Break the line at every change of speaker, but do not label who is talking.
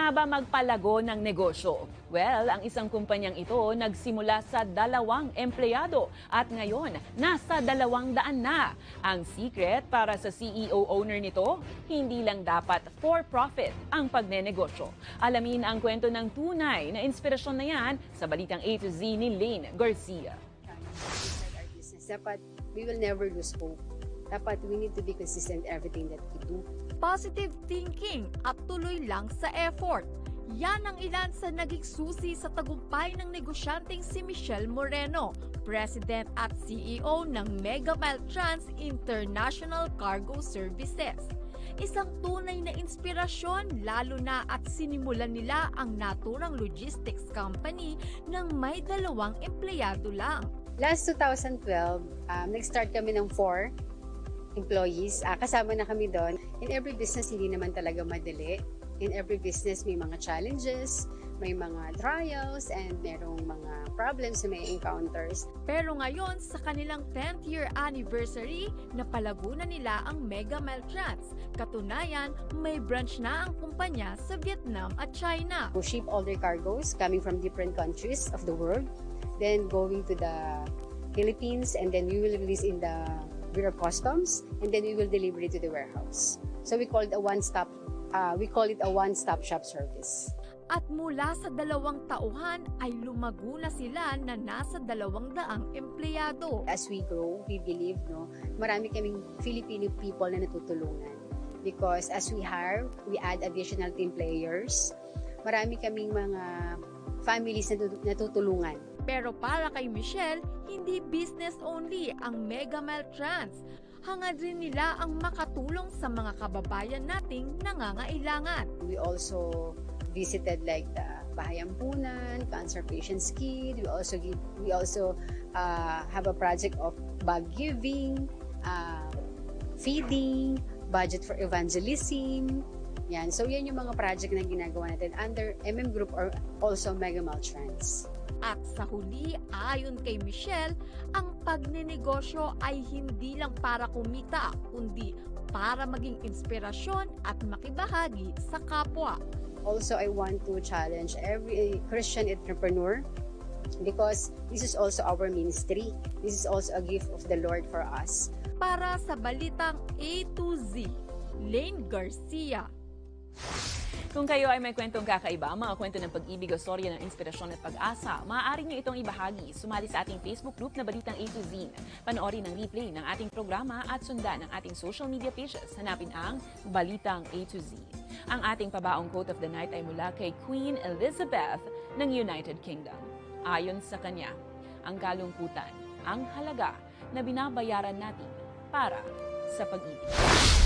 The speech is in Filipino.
nga ba magpalago ng negosyo? Well, ang isang kumpanyang ito nagsimula sa 2 empleyado at ngayon nasa 200 na. Ang secret para sa CEO owner nito, hindi lang dapat for profit ang pagnenegosyo. Alamin ang kwento ng tunay na inspirasyon na yan sa balitang A to Z ni Lane Garcia.
Dapat we will never lose hope. Dapat we need to be consistent everything that we do.
Positive thinking at tuloy lang sa effort. Yan ang ilan sa naging susi sa tagumpay ng negosyanteng si Michelle Moreno, President at CEO ng Megamile Trans International Cargo Services. Isang tunay na inspirasyon lalo na at sinimulan nila ang naturang logistics company ng may 2 empleyado lang.
Last 2012, nag-start kami ng 4 employees. Kasama na kami doon. In every business, hindi naman talaga madali. In every business, may mga challenges, may mga trials, and merong mga problems na may encounters.
Pero ngayon, sa kanilang 10th year anniversary, napalago na nila ang Megamile Trans. Katunayan, may branch na ang kumpanya sa Vietnam at China.
We ship all their cargoes coming from different countries of the world, then going to the Philippines, and then we will release in the Bureau of Customs, and then we will deliver it to the warehouse. So we call it a one-stop shop service.
At mula sa 2 tauhan ay lumago na sila na nasa 200 empleyado.
As we grow, we believe marami kaming Filipino people na natutulungan. Because as we hire, we add additional team players. Marami kaming mga families na natutulungan.
Pero para kay Michelle, hindi business only ang Megamile Trans. Hangad rin nila ang makatulong sa mga kababayan nating nangangailangan.
We also visited like the Bahay Ampunan, Cancer Patients Kid. We also have a project of bag giving, feeding, budget for evangelism. Yan. So yan yung mga project na ginagawa natin under MM Group or also Megamile Trans.
At sa huli, ayon kay Michelle, ang pagnenegosyo ay hindi lang para kumita, kundi para maging inspirasyon at makibahagi sa kapwa.
Also, I want to challenge every Christian entrepreneur because this is also our ministry. This is also a gift of the Lord for us.
Para sa balitang A to Z, Lane Garcia.
Kung kayo ay may kwentong kakaiba, mga kwento ng pag-ibig o storya ng inspirasyon at pag-asa, maaari niyo itong ibahagi. Sumali sa ating Facebook group na Balitang A to Z. Panoorin ang replay ng ating programa at sundan ang ating social media pages. Hanapin ang Balitang A to Z. Ang ating pabaong quote of the night ay mula kay Queen Elizabeth ng United Kingdom. Ayon sa kanya, ang kalungkutan, ang halaga na binabayaran natin para sa pag-ibig.